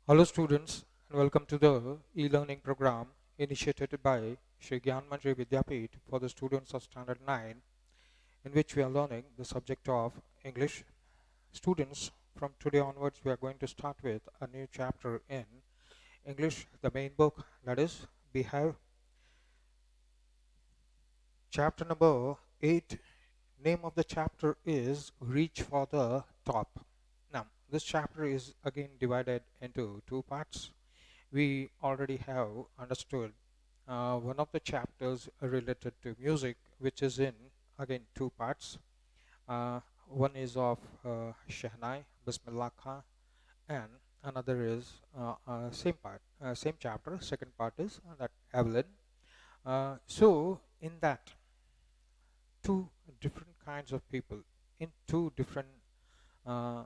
Hello students and welcome to the e-learning program initiated by Shri Gyanmanjari Vidyapeeth for the students of Standard 9, in which we are learning the subject of English. Students, from today onwards we are going to start with a new chapter in English, the main book, that is we have chapter number 8. Name of the chapter is Reach for the Top. Now this chapter is again divided into two parts. We already have understood one of the chapters related to music, which is in again two parts. One is of Shehnai, Bismillah Khan, and another is same chapter. Second part is that Evelyn. So in that, two different kinds of people in two different uh,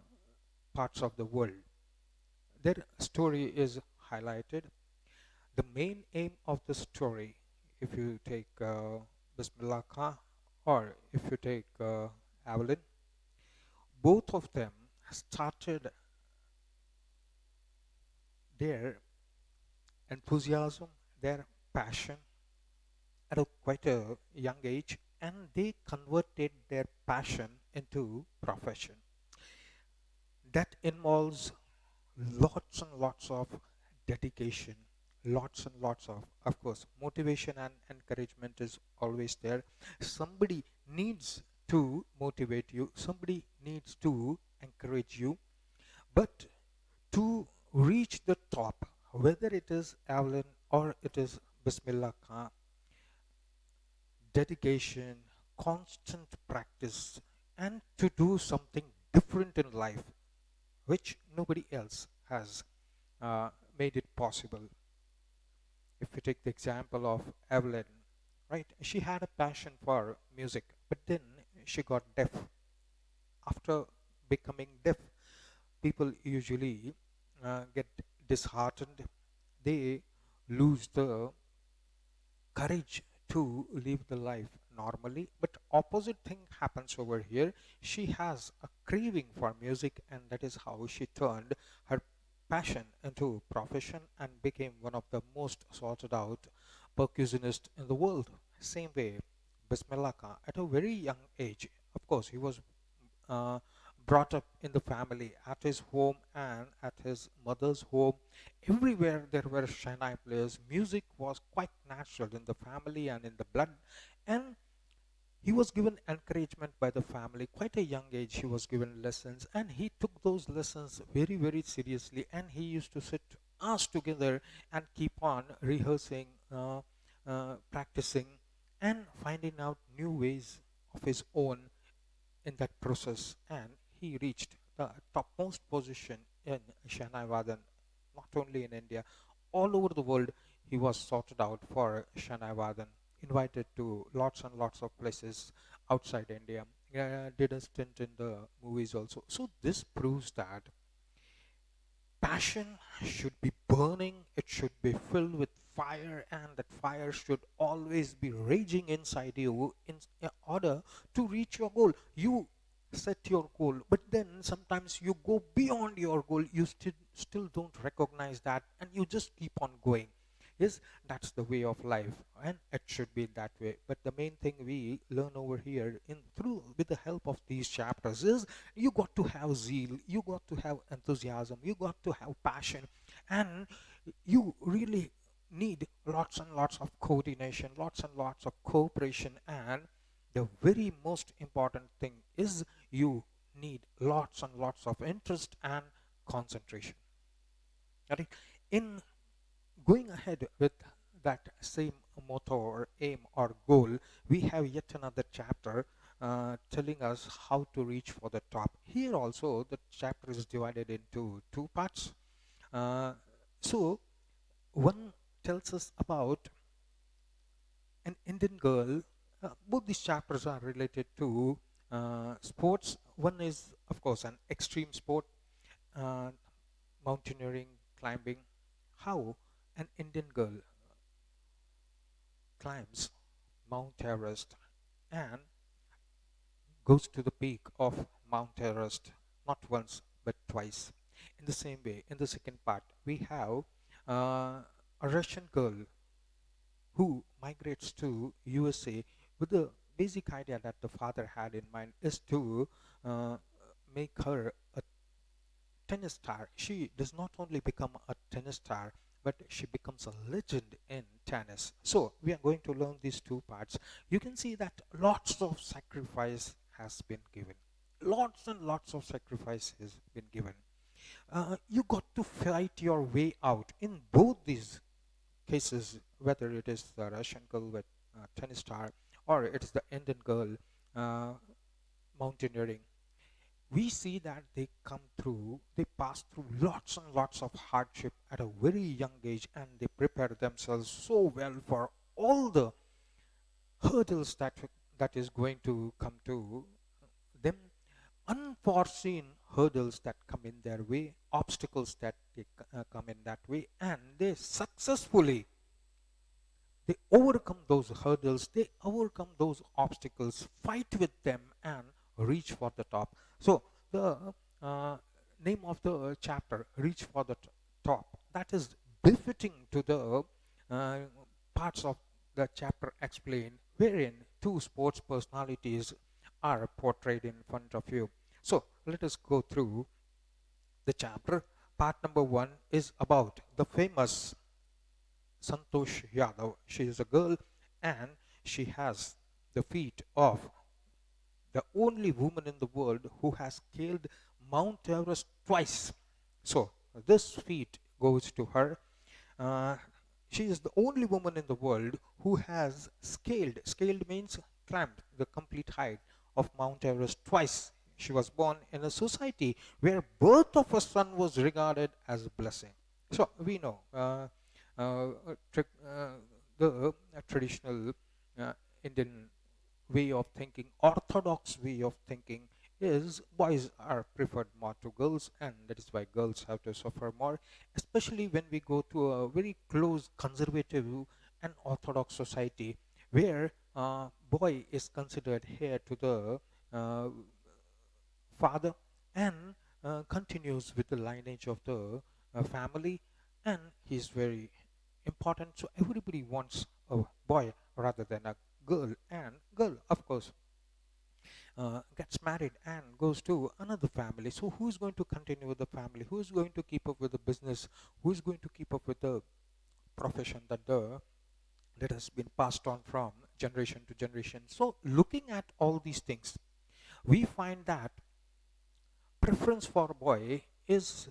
parts of the world, their story is highlighted. The main aim of the story, if you take Bismillah Khan or if you take Evelyn, both of them started their enthusiasm, their passion at quite a young age, and they converted their passion into profession. That involves lots and lots of dedication, lots and lots of course, motivation and encouragement is always there. Somebody needs to motivate you, somebody needs to encourage you, but to reach the top, whether it is Evelyn or it is Bismillah Khan, dedication, constant practice, and to do something different in life which nobody else has made it possible. If you take the example of Evelyn, right, she had a passion for music, but then she got deaf. After becoming deaf, people usually get disheartened. They lose the courage to live the life normally, but opposite thing happens over here. She has a craving for music, and that is how she turned her passion into profession and became one of the most sorted out percussionist in the world. Same way, Bismillah Khan, at a very young age, of course he was uh, brought up in the family, at his home and at his mother's home. Everywhere there were Shahnaai players. Music was quite natural in the family and in the blood. And he was given encouragement by the family. Quite a young age, he was given lessons, and he took those lessons very, very seriously. And he used to sit us together and keep on rehearsing, practicing, and finding out new ways of his own in that process, and he reached the topmost position in Shahnai Vadan, not only in India, all over the world. He was sorted out for Shahnai Vadan, invited to lots and lots of places outside India, did a stint in the movies also. So this proves that passion should be burning, it should be filled with fire, and that fire should always be raging inside you in order to reach your goal. You set your goal, but then sometimes you go beyond your goal, you still don't recognize that, and you just keep on going. Yes, that's the way of life, and it should be that way. But the main thing we learn over here in through with the help of these chapters is you got to have zeal, you got to have enthusiasm, you got to have passion, and you really need lots and lots of coordination, lots and lots of cooperation, and the very most important thing is you need lots and lots of interest and concentration. Right? In going ahead with that same motto or aim or goal, we have yet another chapter telling us how to reach for the top. Here also, the chapter is divided into two parts. Uh, so, one tells us about an Indian girl. Both these chapters are related to sports. One is, of course, an extreme sport, uh, mountaineering, climbing. How an Indian girl climbs Mount Everest and goes to the peak of Mount Everest not once but twice. In the same way, in the second part, we have a Russian girl who migrates to USA with the basic idea that the father had in mind is to uh, make her a tennis star. She does not only become a tennis star, but she becomes a legend in tennis. So we are going to learn these two parts. You can see that lots of sacrifice has been given. Lots and lots of sacrifice has been given. You got to fight your way out in both these cases, whether it is the Russian girl with tennis star or it's the Indian girl uh, mountaineering. We see that they pass through lots and lots of hardship at a very young age, and they prepare themselves so well for all the hurdles that is going to come to them, unforeseen hurdles that come in their way, obstacles that come in that way, and they successfully they overcome those hurdles, they overcome those obstacles, fight with them, and reach for the top. So, the uh, name of the chapter, Reach for the Top, that is befitting to the uh, parts of the chapter explained, wherein two sports personalities are portrayed in front of you. So, let us go through the chapter. Part number one is about the famous Santosh Yadav. She is a girl and she has the feet of the only woman in the world who has scaled Mount Everest twice. So this feat goes to her. Uh, she is the only woman in the world who has scaled. Scaled means climbed the complete height of Mount Everest twice. She was born in a society where birth of a son was regarded as a blessing. So we know the traditional Indian way of thinking, orthodox way of thinking is boys are preferred more to girls, and that is why girls have to suffer more, especially when we go to a very close conservative and orthodox society where boy is considered heir to the uh, father and continues with the lineage of the family, and he's very important. So everybody wants a boy rather than a girl, and girl, of course, gets married and goes to another family. So who's going to continue with the family? Who's going to keep up with the business? Who's going to keep up with the profession that has been passed on from generation to generation? So looking at all these things, we find that preference for boy is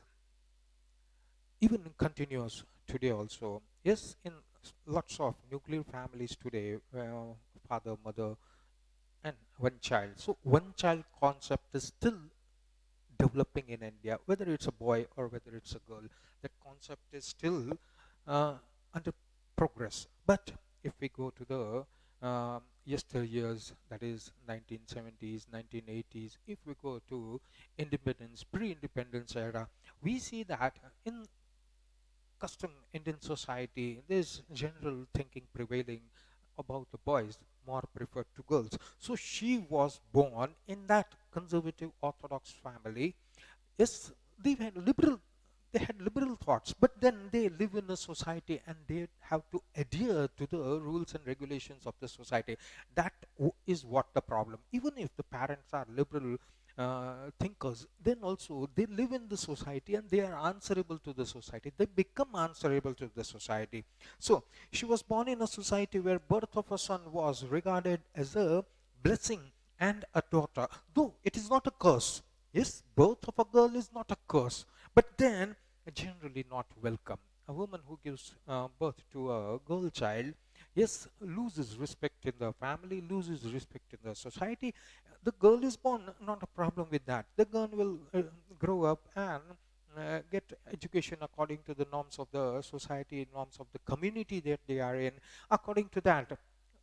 even continuous today also. Yes, in lots of nuclear families today, father, mother, and one child. So one child concept is still developing in India, whether it's a boy or whether it's a girl. That concept is still uh, under progress. But if we go to the yesteryears, that is 1970s, 1980s, if we go to independence, pre-independence era, we see that in custom Indian society, there's general thinking prevailing about the boys more preferred to girls. So she was born in that conservative orthodox family. Yes, they had liberal thoughts, but then they live in a society and they have to adhere to the rules and regulations of the society. That is what the problem. Even if the parents are liberal thinkers, then also they live in the society and they are answerable to the society. They become answerable to the society. So she was born in a society where birth of a son was regarded as a blessing and a daughter, though it is not a curse. Yes, birth of a girl is not a curse, but then generally not welcome. A woman who gives birth to a girl child, yes, loses respect in the family, loses respect in the society. The girl is born, not a problem with that. The girl will grow up and get education according to the norms of the society, norms of the community that they are in. According to that,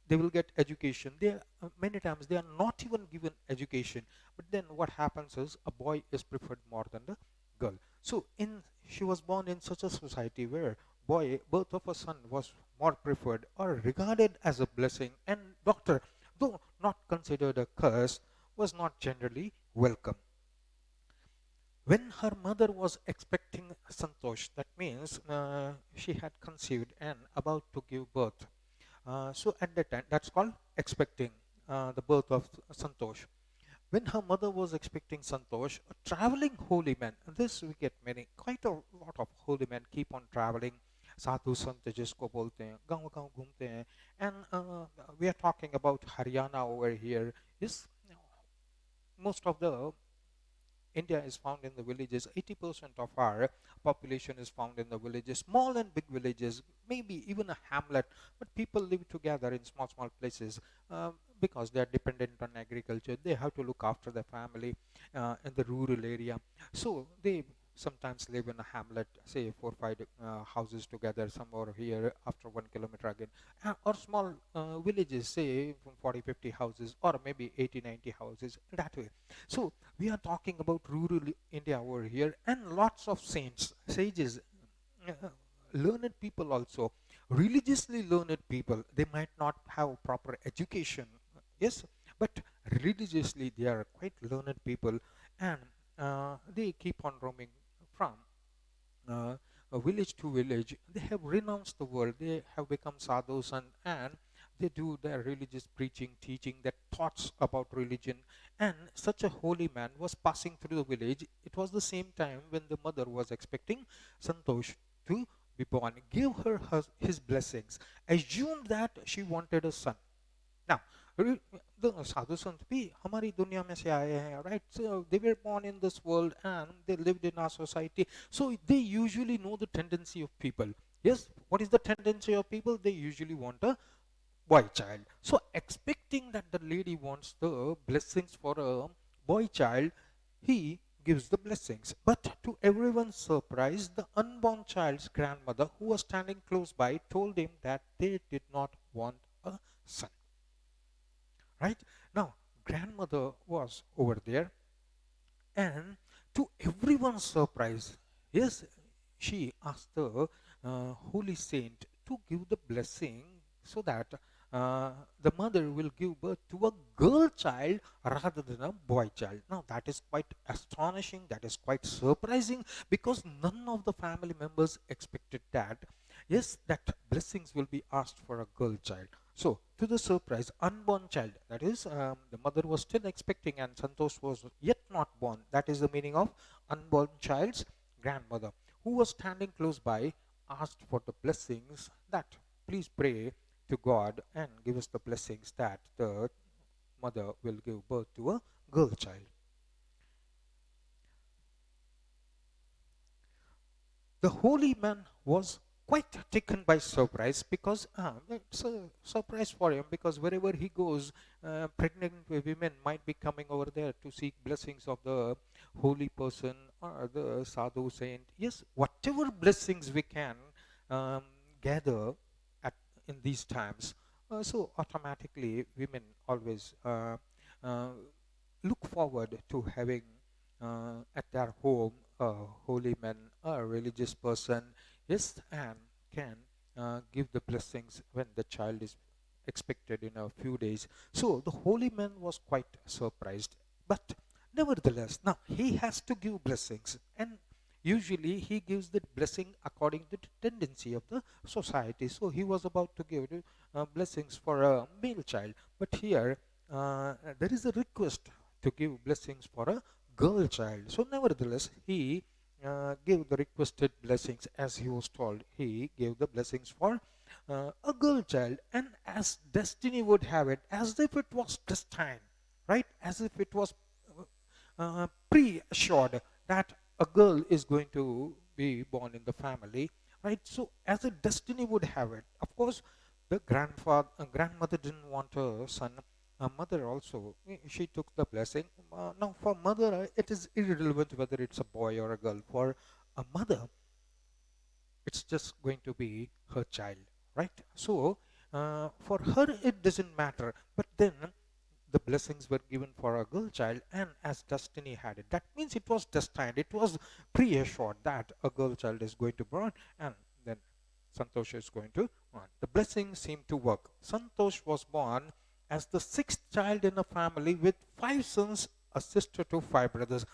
they will get education. They many times they are not even given education, but then what happens is a boy is preferred more than the girl. So in she was born in such a society where boy birth of a son was more preferred or regarded as a blessing, and doctor, though not considered a curse, was not generally welcome. When her mother was expecting Santosh, that means she had conceived and about to give birth. So at that time, that's called expecting the birth of Santosh. When her mother was expecting Santosh, a traveling holy man, and this we get many, quite a lot of holy men keep on traveling. साधु संत जिसको बोलते हैं गांव गांव घूमते हैं and we are talking about Haryana over here is most of the India is found in the villages. 80% of our population is found in the villages, small and big villages, maybe even a hamlet. But people live together in small, small places because they are dependent on agriculture. They have to look after their family in the rural area. So they sometimes live in a hamlet, say 4 or 5 houses together, somewhere here after 1 kilometer again, or small villages, say from 40, 50 houses, or maybe 80, 90 houses, that way. So we are talking about rural India over here, and lots of saints, sages, uh, learned people also, religiously learned people. They might not have proper education, yes, but religiously they are quite learned people, and they keep on roaming from uh, village to village. They have renounced the world. They have become sadhus and they do their religious preaching, teaching their thoughts about religion. And such a holy man was passing through the village. It was the same time when the mother was expecting Santosh to be born. Give her his blessings. Assume that she wanted a son. Now, the sadhu sant bhi hamari duniya mein se aaye hain, right? So they were born in this world and they lived in our society. So they usually know the tendency of people. Yes, what is the tendency of people? They usually want a boy child. So expecting that the lady wants the blessings for a boy child, he gives the blessings. But to everyone's surprise, the unborn child's grandmother, who was standing close by, told him that they did not want a son. Right now, grandmother was over there, and to everyone's surprise, yes, she asked the holy saint to give the blessing so that the mother will give birth to a girl child rather than a boy child. Now, that is quite astonishing, that is quite surprising, because none of the family members expected that. Yes, that blessings will be asked for a girl child. So, to the surprise, unborn child, that is, the mother was still expecting and Santosh was yet not born. That is the meaning of unborn child's grandmother, who was standing close by, asked for the blessings that please pray to God and give us the blessings that the mother will give birth to a girl child. The holy man was quite taken by surprise because it's a surprise for him because wherever he goes, pregnant women might be coming over there to seek blessings of the holy person or the sadhu saint. Yes, whatever blessings we can um, gather at in these times. So automatically, women always uh, look forward to having at their home a holy man, a religious person, yes, and can give the blessings when the child is expected in a few days. So the holy man was quite surprised, but nevertheless, now he has to give blessings, and usually he gives the blessing according to the tendency of the society. So he was about to give blessings for a male child, but here there is a request to give blessings for a girl child. So, nevertheless, he gave the requested blessings as he was told. He gave the blessings for a girl child, and as destiny would have it, as if it was destined, right? As if it was pre assured that a girl is going to be born in the family, right? So, as a destiny would have it, of course, the grandmother didn't want a son. A mother also, she took the blessing. Now, for mother, it is irrelevant whether it's a boy or a girl. For a mother, it's just going to be her child, right? So, for her, it doesn't matter. But then the blessings were given for a girl child, and as destiny had it, that means it was destined, it was pre-assured that a girl child is going to born, and then Santosh is going to born. The blessing seemed to work. Santosh was born as the sixth child in a family with five sons, a sister to five brothers.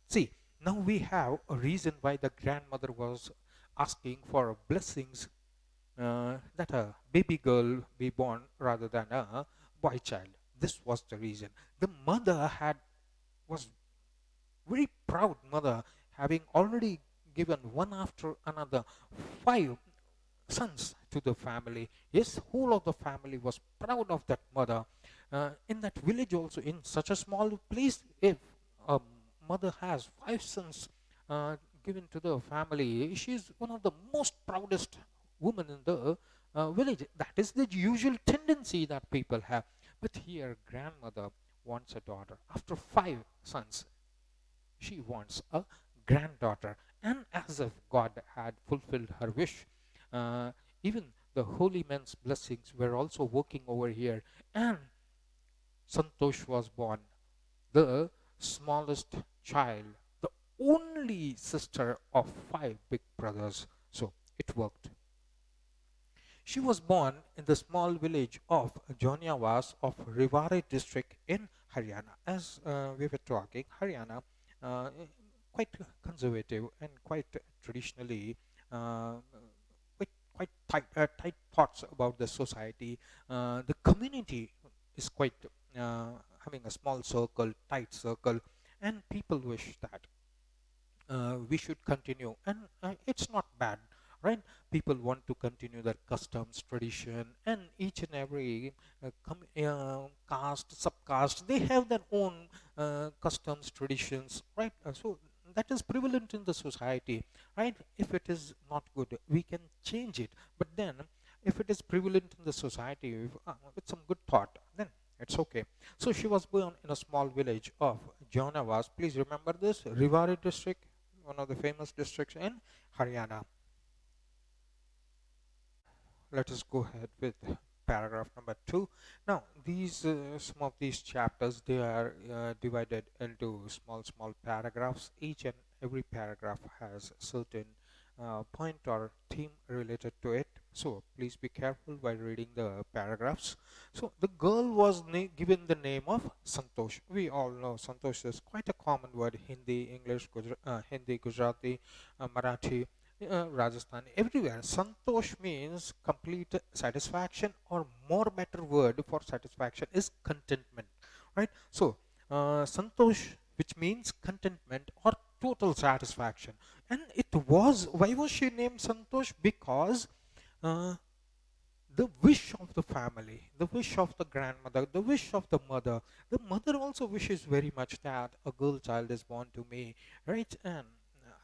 See, Now we have a reason why the grandmother was asking for blessings that a baby girl be born rather than a boy child. This was the reason. The mother had was very proud mother, having already given one after another five sons to the family. Yes, whole of the family was proud of that mother. In that village also, in such a small place, if a mother has five sons given to the family, she is one of the most proudest women in the village. That is the usual tendency that people have. But here, grandmother wants a daughter. After five sons, she wants a granddaughter. And as if God had fulfilled her wish, uh, even the holy man's blessings were also working over here. And Santosh was born, the smallest child, the only sister of five big brothers. So it worked. She was born in the small village of Joniawas of Rewari district in Haryana. As we were talking, Haryana, uh, quite conservative and quite traditionally, uh, quite tight thoughts about the society. The community is quite having a small circle, tight circle, and people wish that we should continue, and it's not bad, right? People want to continue their customs, tradition, and each and every caste, subcaste, they have their own customs, traditions, right? So that is prevalent in the society, right? If it is not good, we can change it, but then if it is prevalent in the society with some good thought, then it's okay. So she was born in a small village of Jaunavas. Please remember this, Rewari district, one of the famous districts in Haryana. Let us go ahead with paragraph number 2. Now these some of these chapters, they are divided into small paragraphs. Each and every paragraph has certain point or theme related to it, so please be careful while reading the paragraphs. So the girl was given the name of Santosh. We all know Santosh is quite a common word. Hindi, English, Hindi, Gujarati, Marathi, Rajasthani, everywhere. Santosh means complete satisfaction, or more better word for satisfaction is contentment, right? So, Santosh, which means contentment or total satisfaction. And it was, why was she named Santosh? Because uh, the wish of the family, the wish of the grandmother, the wish of the mother also wishes very much that a girl child is born to me, right? And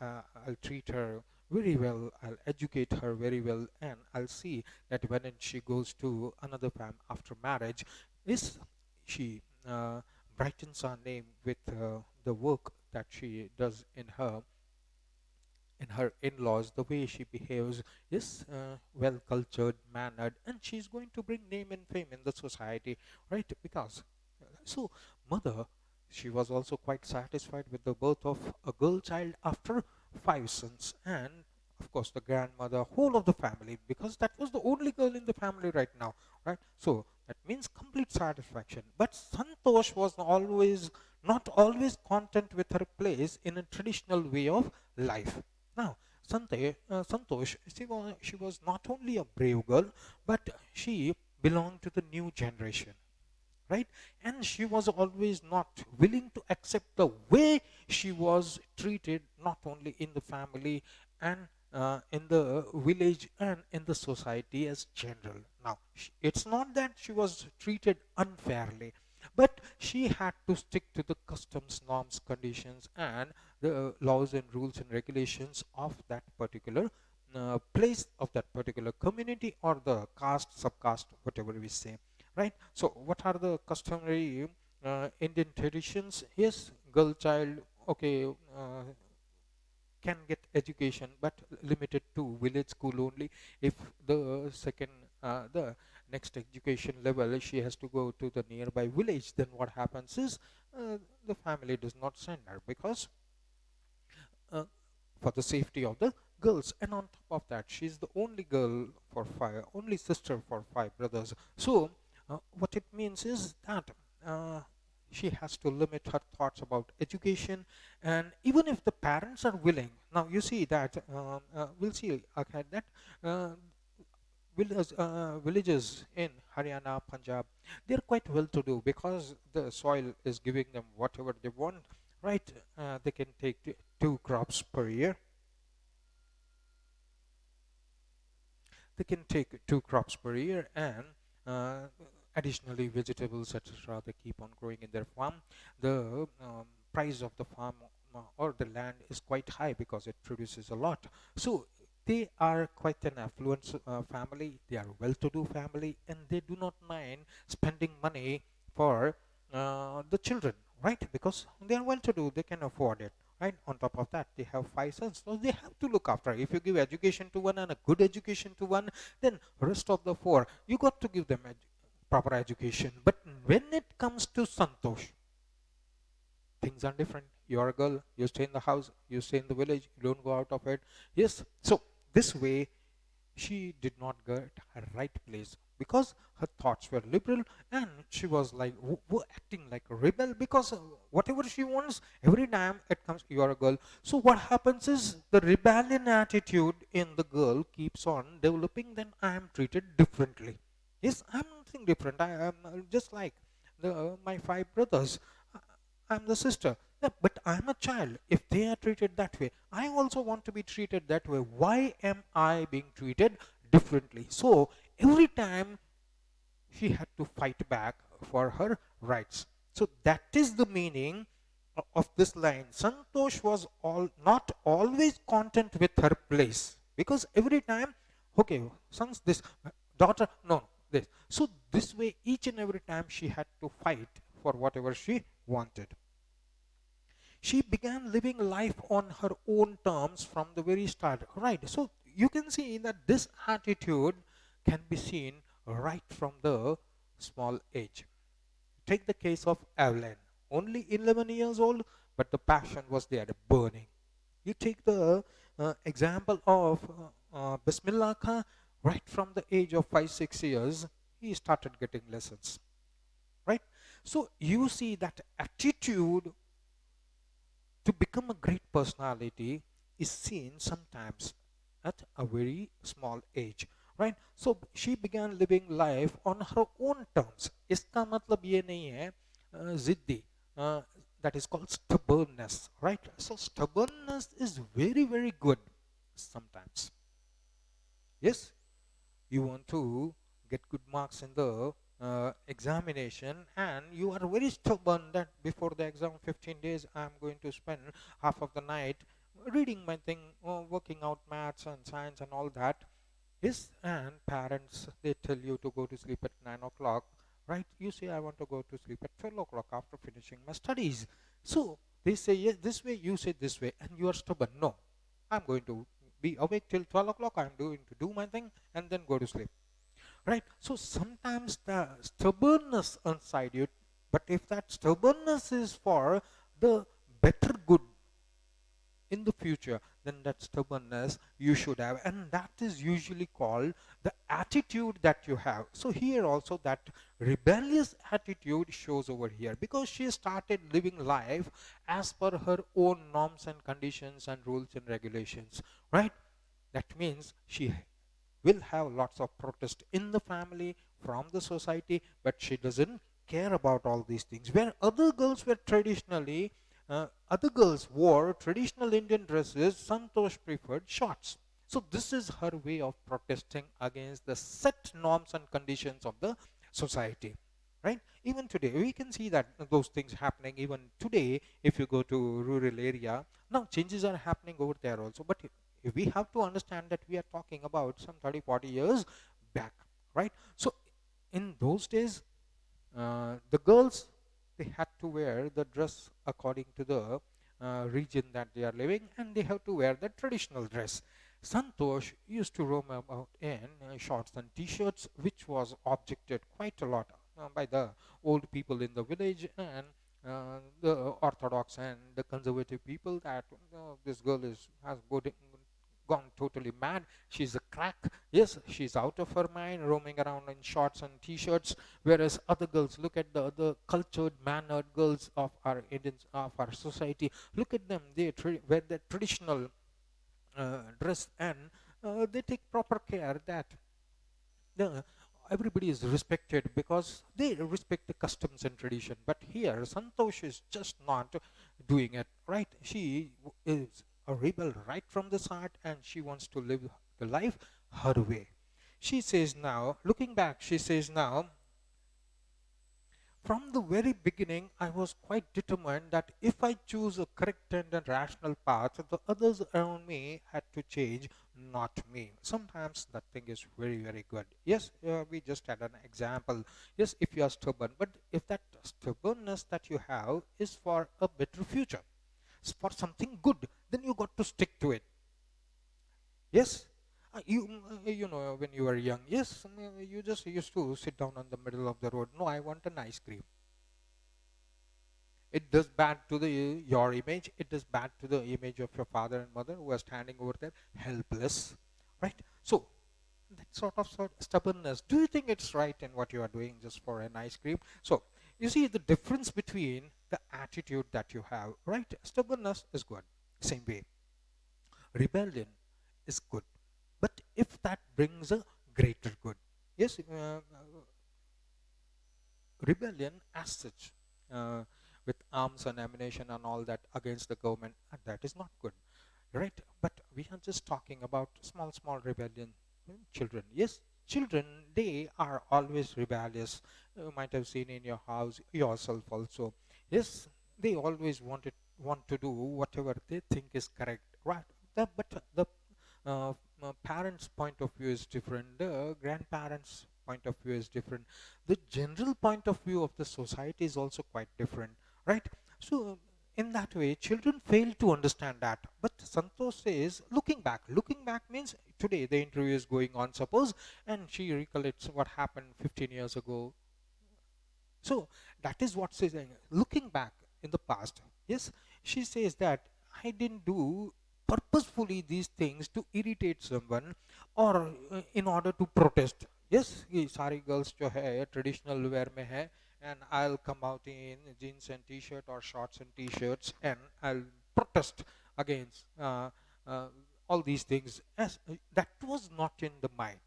I'll treat her very well, I'll educate her very well, and I'll see that when she goes to another fam after marriage, is she brightens our name with the work that she does in her in-laws. The way she behaves is well cultured, mannered, and she's going to bring name and fame in the society, right? Because so mother, she was also quite satisfied with the birth of a girl child after five sons, and of course the grandmother, whole of the family, because that was the only girl in the family right now, right? So that means complete satisfaction. But Santosh was always not always content with her place in a traditional way of life. Now, Santosh, she was not only a brave girl, but she belonged to the new generation, right? And she was always not willing to accept the way she was treated, not only in the family and in the village and in the society as general. Now, it's not that she was treated unfairly, but she had to stick to the customs, norms, conditions, and the laws and rules and regulations of that particular place, of that particular community, or the caste, subcaste, whatever we say, right? So what are the customary Indian traditions? Yes, girl child, okay, can get education, but limited to village school only. If the second, the next education level, she has to go to the nearby village, then what happens is the family does not send her, because uh, for the safety of the girls. And on top of that, she's the only girl for five, only sister for five brothers. So what it means is that uh, She has to limit her thoughts about education. And even if the parents are willing, now you see that we'll see okay, that uh, villages in Haryana, Punjab, they're quite well to do because the soil is giving them whatever they want, right? They can take two crops per year. They can take two crops per year, and uh, additionally vegetables, etc. They keep on growing in their farm. The price of the farm or the land is quite high because it produces a lot. So they are quite an affluent family. They are well-to-do family, and they do not mind spending money for the children, right? Because they are well-to-do, they can afford it, right? On top of that, they have five sons, so they have to look after. If you give education to one and a good education to one, then rest of the four, you got to give them proper education. But when it comes to Santosh, things are different. You're a girl, you stay in the house, you stay in the village, you don't go out of it. Yes, so this way she did not get her right place because her thoughts were liberal, and she was like acting like a rebel because whatever she wants every time it comes, you are a girl. So what happens is the rebellion attitude in the girl keeps on developing. Then I am treated differently. Yes, I'm nothing different. I am just like my five brothers. I'm the sister. Yeah, but I'm a child. If they are treated that way, I also want to be treated that way. Why am I being treated differently? So every time she had to fight back for her rights. So that is the meaning of this line. Santosh was not always content with her place because every time, okay, sons this, daughter no, this. So this way, each and every time she had to fight for whatever she wanted. She began living life on her own terms from the very start. Right. So you can see that this attitude can be seen right from the small age. Take the case of Evelyn, only 11 years old, but the passion was there, burning. You take the example of Bismillah Khan, right from the age of 5, 6 years, he started getting lessons. Right. So you see that attitude to become a great personality is seen sometimes at a very small age, right? So she began living life on her own terms. इसका मतलब ये नहीं है जिद्दी, that is called stubbornness, right? So stubbornness is very very good sometimes. Yes, you want to get good marks in the examination, and you are very stubborn that before the exam 15 days I'm going to spend half of the night reading my thing, working out maths and science and all that. Yes, and parents, they tell you to go to sleep at 9 o'clock, right? You say I want to go to sleep at 12 o'clock after finishing my studies. So they say yes this way, you say this way, and you are stubborn. No, I'm going to be awake till 12 o'clock. I'm going to do my thing and then go to sleep. Right? So sometimes the stubbornness inside you, but if that stubbornness is for the better good in the future, then that stubbornness you should have, and that is usually called the attitude that you have. So here also that rebellious attitude shows over here because she started living life as per her own norms and conditions and rules and regulations, right? That means she will have lots of protest in the family, from the society, but she doesn't care about all these things. Where other girls were traditionally, other girls wore traditional Indian dresses, Santosh preferred shorts. So this is her way of protesting against the set norms and conditions of the society. Right? Even today, we can see that those things happening even today. If you go to rural area, now changes are happening over there also. But we have to understand that we are talking about some 30, 40 years back, right? So in those days, the girls, they had to wear the dress according to the region that they are living, and they have to wear the traditional dress. Santosh used to roam about in shorts and t-shirts, which was objected quite a lot by the old people in the village, and the orthodox and the conservative people, that this girl has good gone totally mad. She's a crack. Yes, she's out of her mind, roaming around in shorts and t-shirts. Whereas other girls, look at the other cultured, mannered girls of our Indians, of our society. Look at them. They wear the traditional dress, and they take proper care that the everybody is respected because they respect the customs and tradition. But here Santosh is just not doing it right. She is a rebel right from the start, and she wants to live the life her way. She says now, looking back, she says now, from the very beginning, I was quite determined that if I choose a correct and a rational path, the others around me had to change, not me. Sometimes that thing is very, very good. Yes, we just had an example. Yes, if you are stubborn, but if that stubbornness that you have is for a better future, for something good, then you got to stick to it. Yes. You know, when you were young, yes, you just used to sit down on the middle of the road. No, I want an ice cream. It does bad to the your image. It does bad to the image of your father and mother who are standing over there helpless, right? So that sort of stubbornness, do you think it's right in what you are doing just for an ice cream? So you see the difference between the attitude that you have, right? Stubbornness is good. Same way, rebellion is good, but if that brings a greater good, yes, rebellion as such, uh, with arms and ammunition and all that against the government, that is not good, right? But we are just talking about small rebellion. Children, yes, children, they are always rebellious. You might have seen in your house yourself also. Yes, they always want to do whatever they think is correct, right? But the parents' point of view is different, the grandparents' point of view is different, the general point of view of the society is also quite different, right? So in that way, children fail to understand that. But Santosh says, looking back means today the interview is going on, suppose, and she recollects what happened 15 years ago. So that is what she's saying. Looking back in the past, yes, she says that I didn't do purposefully these things to irritate someone or in order to protest. Yes, ये सारी girls जो है traditional wear में है, and I'll come out in jeans and t-shirt or shorts and t-shirts, and I'll protest against uh, all these things. As that was not in the mind.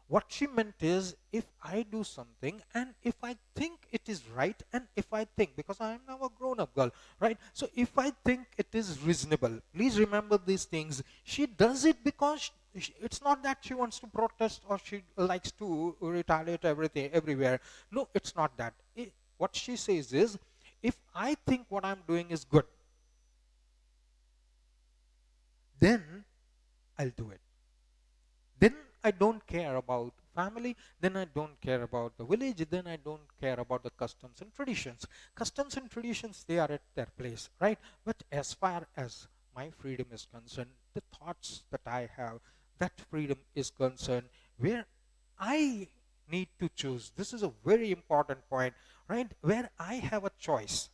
What she meant is, if I do something and if I think it is right, and if I think, because I am now a grown up girl, right? So if I think it is reasonable, please remember these things. She does it because it's not that she wants to protest or she likes to retaliate everything everywhere. No, it's not that. What she says is, if I think what I'm doing is good, then I'll do it. Then I don't care about family, then I don't care about the village, then I don't care about the customs and traditions. Customs and traditions, they are at their place, right? But as far as my freedom is concerned, the thoughts that I have, that freedom is concerned, where I need to choose. This is a very important point, right? Where I have a choice.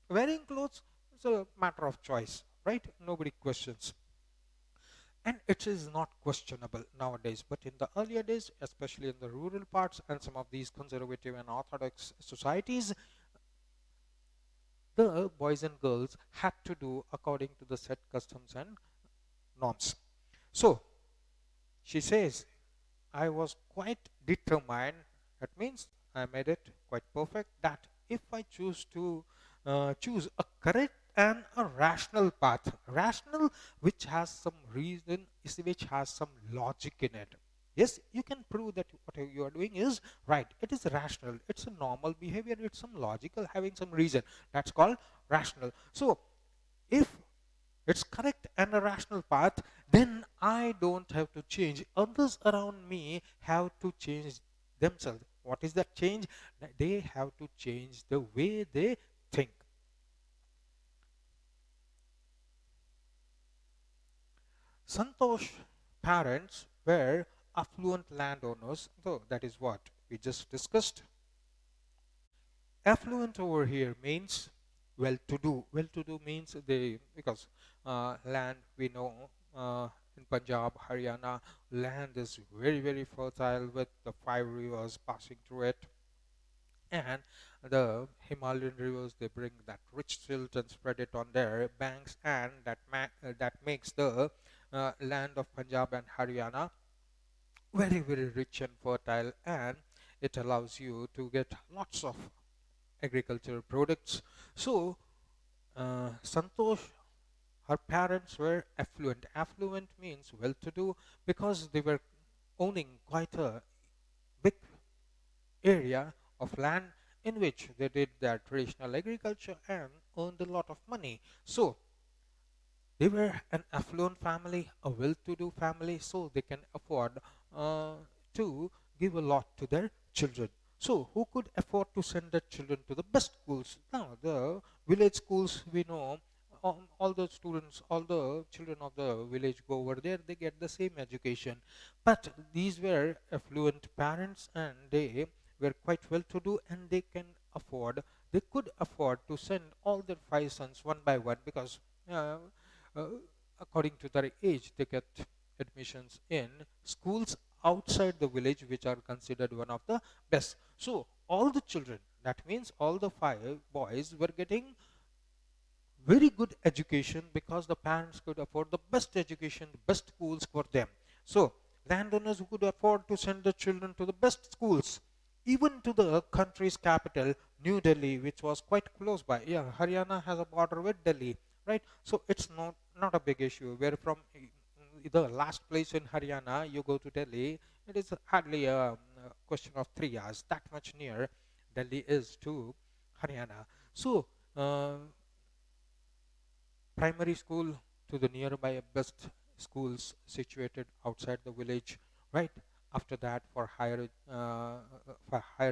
Wearing clothes is a matter of choice, right? Nobody questions, and it is not questionable nowadays. But in the earlier days, especially in the rural parts and some of these conservative and orthodox societies, the boys and girls had to do according to the set customs and norms. So she says, I was quite determined. That means I made it quite perfect. That if I choose to choose a correct and a rational path, rational which has some reason, which has some logic in it. Yes, you can prove that what you are doing is right. It is rational. It's a normal behavior. It's some logical, having some reason. That's called rational. So if it's correct and a rational path, then I don't have to change. Others around me have to change themselves. What is that change? They have to change the way they think. Santosh parents were affluent landowners, though that is what we just discussed. Affluent over here means well-to-do. Well-to-do means they, because land we know, in Punjab, Haryana, land is very, very fertile with the five rivers passing through it. And the Himalayan rivers, they bring that rich silt and spread it on their banks, and that makes the land of Punjab and Haryana very, very rich and fertile, and it allows you to get lots of agricultural products. So, Santosh, her parents were affluent. Affluent means well to do because they were owning quite a big area of land in which they did their traditional agriculture and earned a lot of money. So, they were an affluent family, a well to do family, so they can afford uh, to give a lot to their children. So, who could afford to send their children to the best schools? Now, the village schools, we know, all the students, all the children of the village go over there, they get the same education. But these were affluent parents and they were quite well to do, and they could afford to send all their five sons one by one because uh, uh, according to their age, they get admissions in schools outside the village, which are considered one of the best. So, all the children, that means all the five boys, were getting very good education because the parents could afford the best education, the best schools for them. So, landowners who could afford to send their children to the best schools, even to the country's capital, New Delhi, which was quite close by. Yeah, Haryana has a border with Delhi, right? So it's not a big issue. Where from the last place in Haryana you go to Delhi, it is hardly a question of 3 hours. That much near Delhi is to Haryana. So. Primary school to the nearby best schools situated outside the village, right? After that, for higher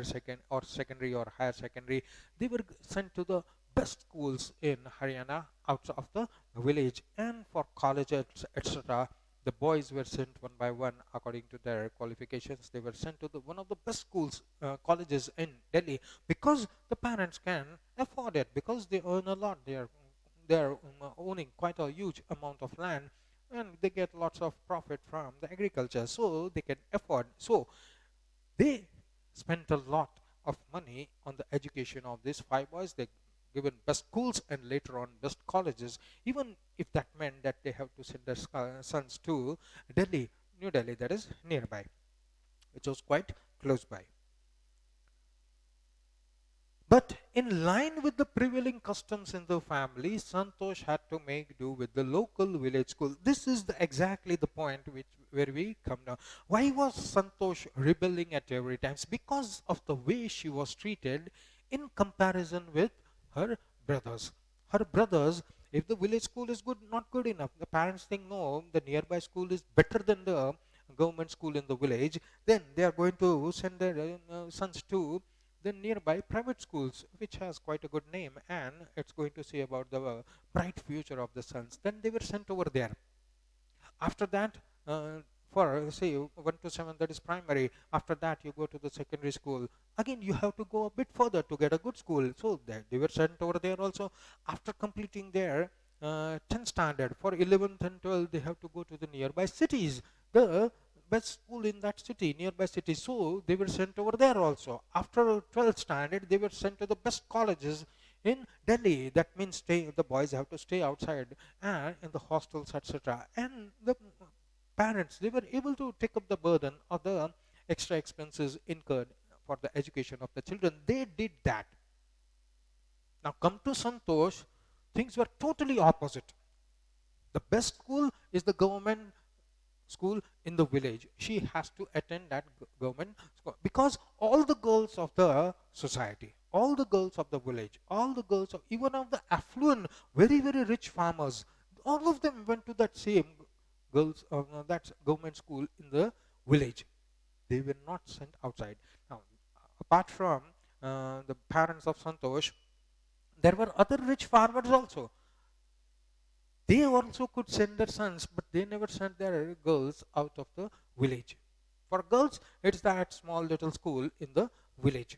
second or secondary or higher secondary, they were sent to the best schools in Haryana outside of the village. And for colleges, etc., the boys were sent one by one according to their qualifications. They were sent to the one of the best schools, colleges in Delhi, because the parents can afford it, because they earn a lot. They're owning quite a huge amount of land, and they get lots of profit from the agriculture, so they can afford. So they spent a lot of money on the education of these five boys. They given best schools and later on best colleges, even if that meant that they have to send their sons to Delhi, New Delhi, that is nearby, which was quite close by. But in line with the prevailing customs in the family, Santosh had to make do with the local village school. This is exactly the point where we come now. Why was Santosh rebelling at every time? Because of the way she was treated in comparison with her brothers. Her brothers, if the village school is good, not good enough, the parents think no, the nearby school is better than the government school in the village, then they are going to send their sons to the nearby private schools, which has quite a good name, and it's going to say about the bright future of the sons. Then they were sent over there. After that, for say 1 to 7, that is primary. After that, you go to the secondary school. Again, you have to go a bit further to get a good school. So they were sent over there also. After completing their 10th standard, for 11th and 12th, they have to go to the nearby cities. The best school in that city, nearby city. So they were sent over there also. After 12th standard, they were sent to the best colleges in Delhi. That means the boys have to stay outside and in the hostels, etc. And the parents, they were able to take up the burden of the extra expenses incurred for the education of the children. They did that. Now come to Santosh, things were totally opposite. The best school is the government school in the village. She has to attend that government school because all the girls of the society, all the girls of the village, all the girls of even of the affluent, very, very rich farmers, all of them went to that same girls that government school in the village. They were not sent outside. Now, apart from the parents of Santosh, there were other rich farmers also. They also could send their sons, but they never sent their girls out of the village. For girls, it's that small little school in the village.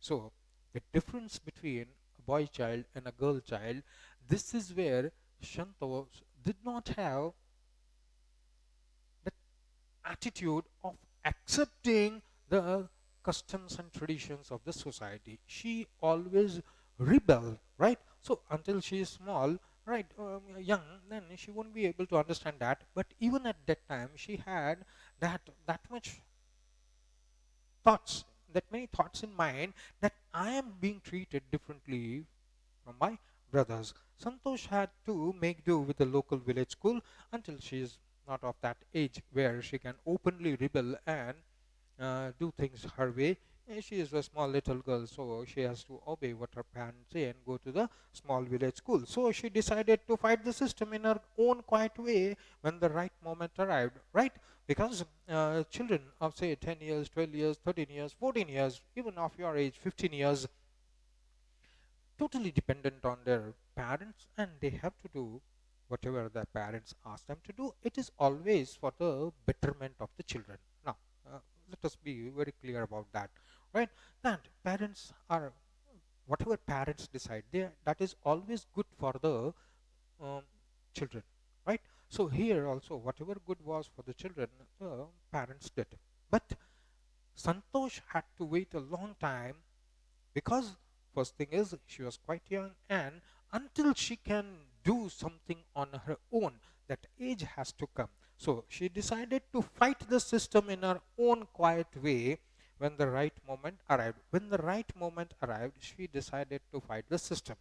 So, the difference between a boy child and a girl child, this is where Santosh did not have attitude of accepting the customs and traditions of the society. She always rebel, right? So until she is small, right, young, then she won't be able to understand that. But even at that time, she had that much thoughts, that many thoughts in mind, that I am being treated differently from my brothers. Santosh had to make do with the local village school until she is not of that age where she can openly rebel and do things her way. She is a small little girl, so she has to obey what her parents say and go to the small village school. So she decided to fight the system in her own quiet way when the right moment arrived, right? Because children of, say, 10 years, 12 years, 13 years, 14 years, even of your age, 15 years, totally dependent on their parents, and they have to do whatever their parents ask them to do. It is always for the betterment of the children. Now, let us be very clear about that, right? That parents are, whatever parents decide, that is always good for the um, children, right? So here also, whatever good was for the children, the parents did. But Santosh had to wait a long time because first thing is she was quite young, and until she can do something on her own, that age has to come. So she decided to fight the system in her own quiet way when the right moment arrived. When the right moment arrived, she decided to fight the system.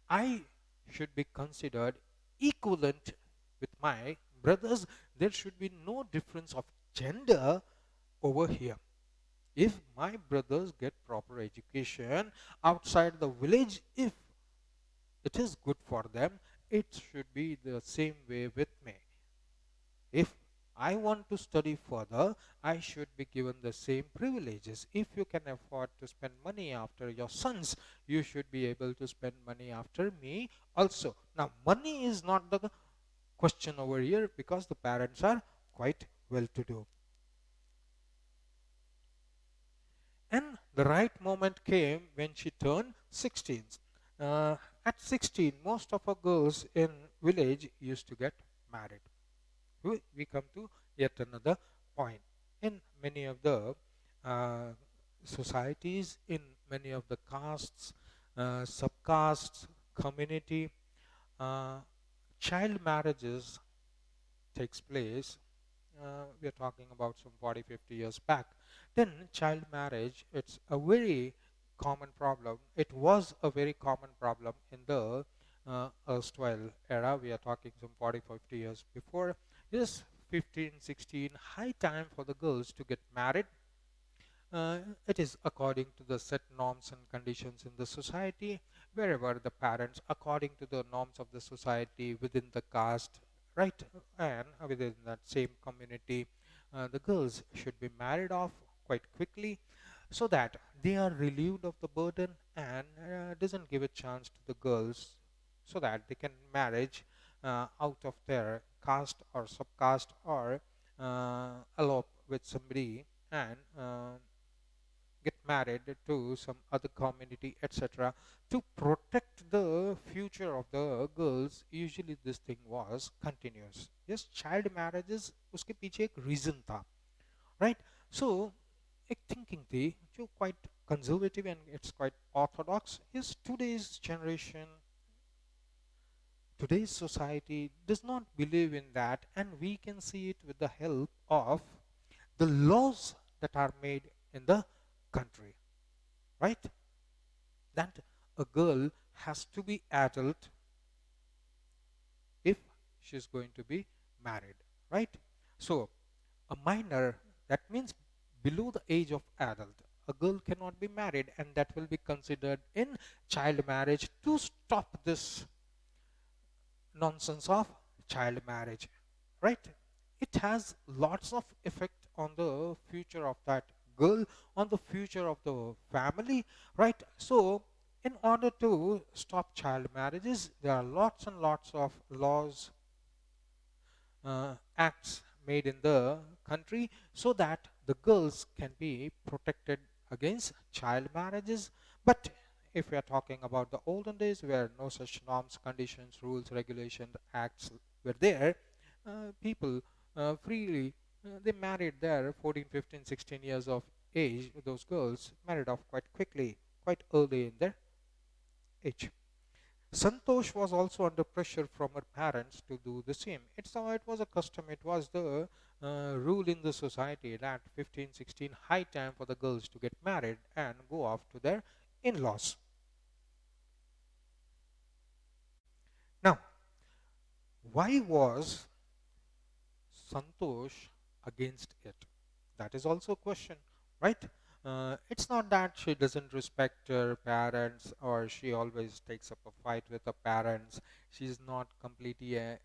I should be considered equivalent with my brothers. There should be no difference of gender over here. If my brothers get proper education outside the village, if it is good for them, it should be the same way with me. If I want to study further, I should be given the same privileges. If you can afford to spend money after your sons, you should be able to spend money after me also. Now, money is not the question over here because the parents are quite well to do. And the right moment came when she turned 16. At 16, most of our girls in village used to get married. We come to yet another point. In many of the uh, societies, in many of the castes, subcastes, community, uh, child marriages takes place. We are talking about some 40, 50 years back. Then child marriage, it's a very common problem. It was a very common problem in the erstwhile era. We are talking some 40, 50 years before. This 15, 16, high time for the girls to get married. It is according to the set norms and conditions in the society, wherever the parents, according to the norms of the society within the caste, right, and within that same community, the girls should be married off quite quickly so that they are relieved of the burden and doesn't give a chance to the girls so that they can marriage out of their caste or subcaste or elope with somebody and get married to some other community, etc. To protect the future of the girls, usually this thing was continuous. Yes, child marriages, उसके पीछे एक reason था, right? So एक thinking थी जो quite conservative and it's quite orthodox. Is today's generation, today's society does not believe in that, and we can see it with the help of the laws that are made in the country, right? That a girl has to be adult if she's going to be married, right? So a minor, that means below the age of adult, a girl cannot be married, and that will be considered in child marriage to stop this nonsense of child marriage, right? It has lots of effect on the future of that girl, on the future of the family, right? So in order to stop child marriages, there are lots and lots of laws, acts made in the country so that the girls can be protected against child marriages. But if we are talking about the olden days where no such norms, conditions, rules, regulations, acts were there, people freely They married there 14, 15, 16 years of age. Those girls married off quite quickly, quite early in their age. Santosh was also under pressure from her parents to do the same. It was a custom, it was the rule in the society that 15, 16, high time for the girls to get married and go off to their in-laws. Now, why was Santosh against it? That is also a question, right? It's not that she doesn't respect her parents or she always takes up a fight with her parents. She's not completely a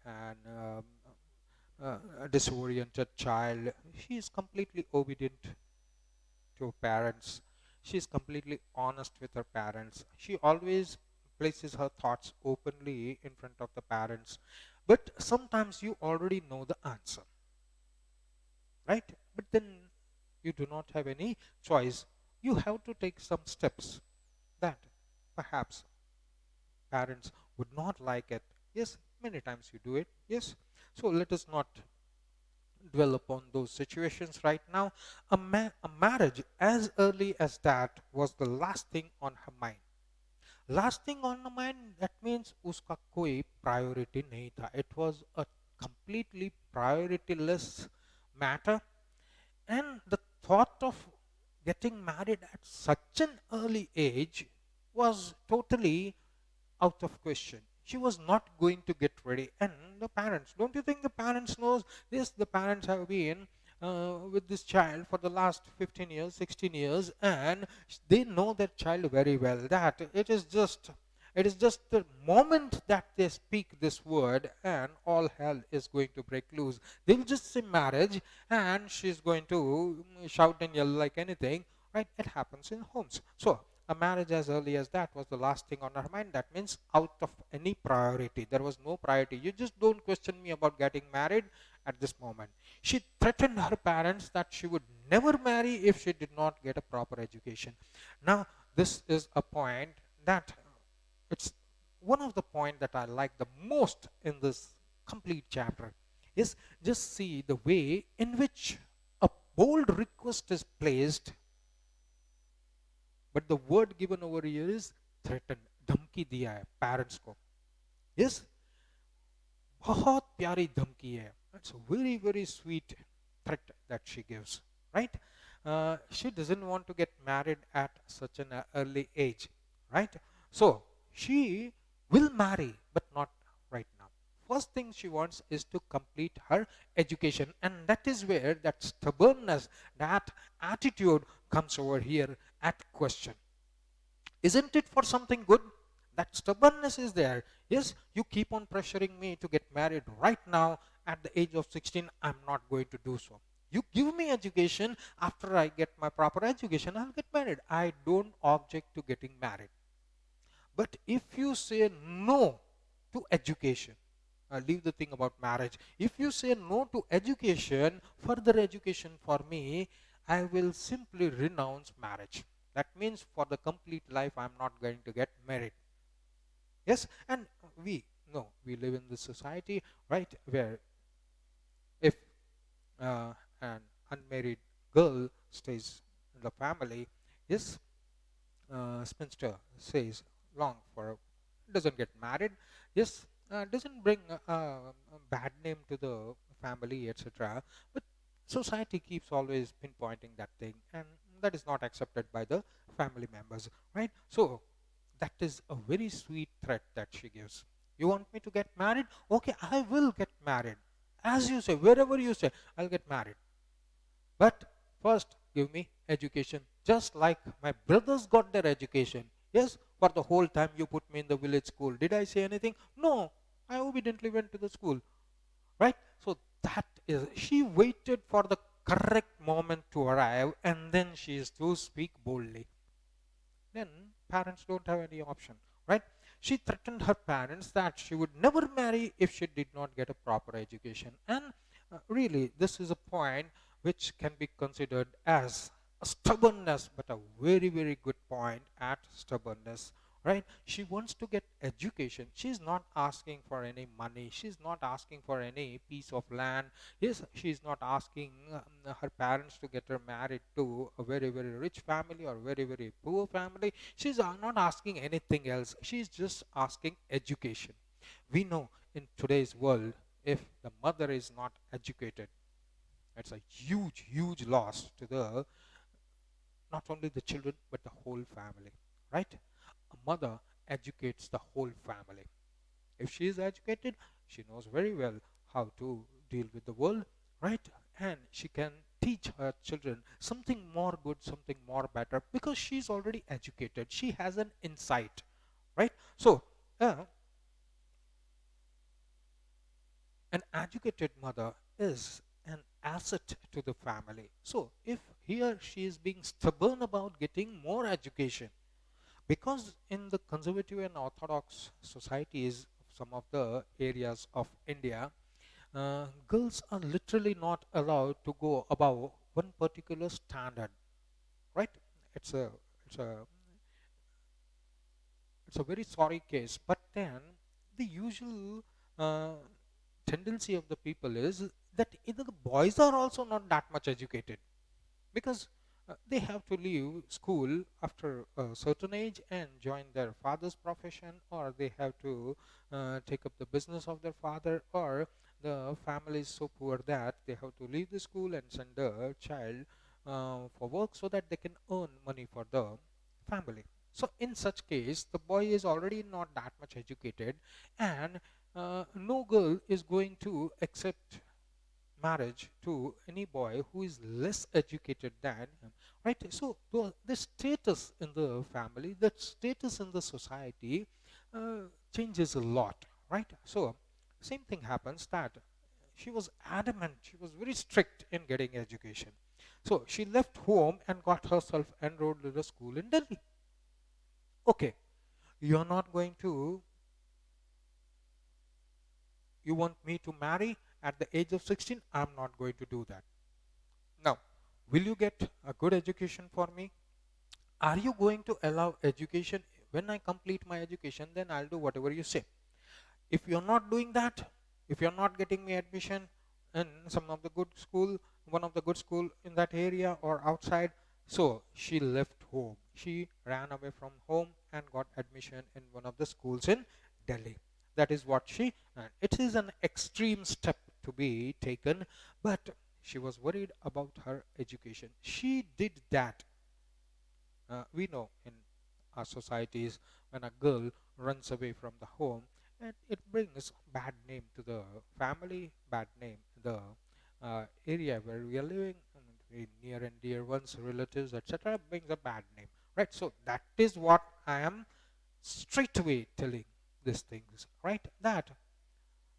disoriented child. She is completely obedient to her parents. She is completely honest with her parents. She always places her thoughts openly in front of the parents. But sometimes you already know the answer, right? But then you do not have any choice. You have to take some steps that perhaps parents would not like it. Yes, many times you do it. Yes. So let us not dwell upon those situations right now. A marriage as early as that was the last thing on her mind. Last thing on her mind, that means uska koi priority nahi tha. It was a completely priorityless matter. And the thought of getting married at such an early age was totally out of question. She was not going to get ready. And the parents, don't you think the parents knows this? The parents have been with this child for the last 15 years, 16 years, and they know that child very well. That it is just the moment that they speak this word, and all hell is going to break loose. They'll just say marriage, and she's going to shout and yell like anything. Right? It happens in homes. So a marriage as early as that was the last thing on her mind. That means out of any priority. There was no priority. You just don't question me about getting married at this moment. She threatened her parents that she would never marry if she did not get a proper education. Now, this is a point that it's one of the point that I like the most in this complete chapter is just see the way in which a bold request is placed, but the word given over here is threatened. धमकी दिया है parents को. Yes, बहुत प्यारी धमकी है. It's a very very sweet threat that she gives, right? She doesn't want to get married at such an early age, right? So she will marry, but not right now. First thing she wants is to complete her education, and that is where that stubbornness, that attitude comes over here at question. Isn't it for something good? That stubbornness is there. Yes, you keep on pressuring me to get married right now at the age of 16. I'm not going to do so. You give me education. After I get my proper education, I'll get married. I don't object to getting married. But if you say no to education, leave the thing about marriage. If you say no to education, further education for me, I will simply renounce marriage. That means for the complete life, I'm not going to get married. Yes, and we know we live in this society, right, where if an unmarried girl stays in the family, yes, spinster says long for doesn't get married, yes, doesn't bring a bad name to the family, etc. But society keeps always pinpointing that thing, and that is not accepted by the family members, right? So that is a very sweet threat that she gives. You want me to get married? Okay, I will get married. As you say, wherever you say, I'll get married. But first, give me education, just like my brothers got their education. Yes, for the whole time you put me in the village school. Did I say anything? No, I obediently went to the school. Right? So that is, she waited for the correct moment to arrive, and then she is to speak boldly. Then parents don't have any option, right? She threatened her parents that she would never marry if she did not get a proper education. And really, this is a point which can be considered as a stubbornness, but a very, very good point at stubbornness. right? She wants to get education. She's not asking for any money. She's not asking for any piece of land. Yes, she's not asking her parents to get her married to a very, very rich family or very, very poor family. She's not asking anything else. She's just asking education. We know in today's world, if the mother is not educated, it's a huge, huge loss to the not only the children but the whole family, right? A mother educates the whole family. If she is educated, she knows very well how to deal with the world, right? And she can teach her children something more good, something more better, because she's already educated. She has an insight, right? So uh, an educated mother is an asset to the family. So if here she is being stubborn about getting more education, because in the conservative and orthodox societies, some of the areas of India, girls are literally not allowed to go above one particular standard, right? It's a it's a it's a very sorry case, but then the usual uh, tendency of the people is that either the boys are also not that much educated, because they have to leave school after a certain age and join their father's profession, or they have to take up the business of their father, or the family is so poor that they have to leave the school and send the child for work so that they can earn money for the family. So in such case, the boy is already not that much educated, and no girl is going to accept marriage to any boy who is less educated than him, right? So the status in the family, the status in the society changes a lot, right? So same thing happens that she was adamant, she was very strict in getting education. So she left home and got herself enrolled in a school in Delhi. Okay, you're not going to, you want me to marry at the age of 16? I'm not going to do that. Now, will you get a good education for me? Are you going to allow education? When I complete my education, then I'll do whatever you say. If you're not doing that, if you're not getting me admission in some of the good school, one of the good school in that area or outside, so she left home. She ran away from home and got admission in one of the schools in Delhi. That is what she, and it is an extreme step to be taken, but she was worried about her education. She did that. We know in our societies, when a girl runs away from the home, and it brings bad name to the family, bad name the area where we are living, the near and dear ones, relatives, etc., brings a bad name, right? So that is what I am straight away telling these things, right? That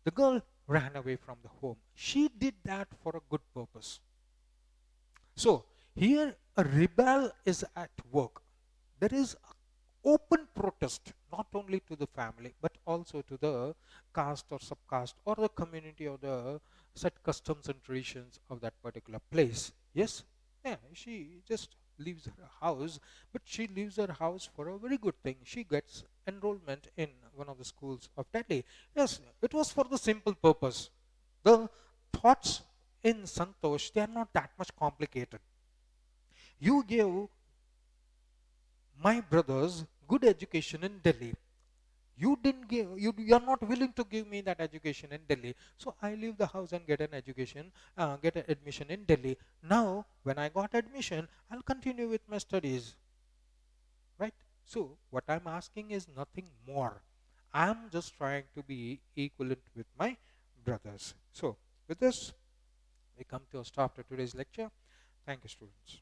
the girl ran away from the home. She did that for a good purpose. So here a rebel is at work. There is open protest, not only to the family but also to the caste or subcaste or the community or the set customs and traditions of that particular place. Yes, yeah, she just leaves her house, but she leaves her house for a very good thing. She gets enrollment in one of the schools of Delhi. Yes, it was for the simple purpose. The thoughts in Santosh, they are not that much complicated. You give my brothers good education in Delhi. You didn't give, you are not willing to give me that education in Delhi. So I leave the house and get an education, get an admission in Delhi. Now, when I got admission, I'll continue with my studies, right? So what I'm asking is nothing more. I'm just trying to be equivalent with my brothers. So with this, we come to a stop to today's lecture. Thank you, students.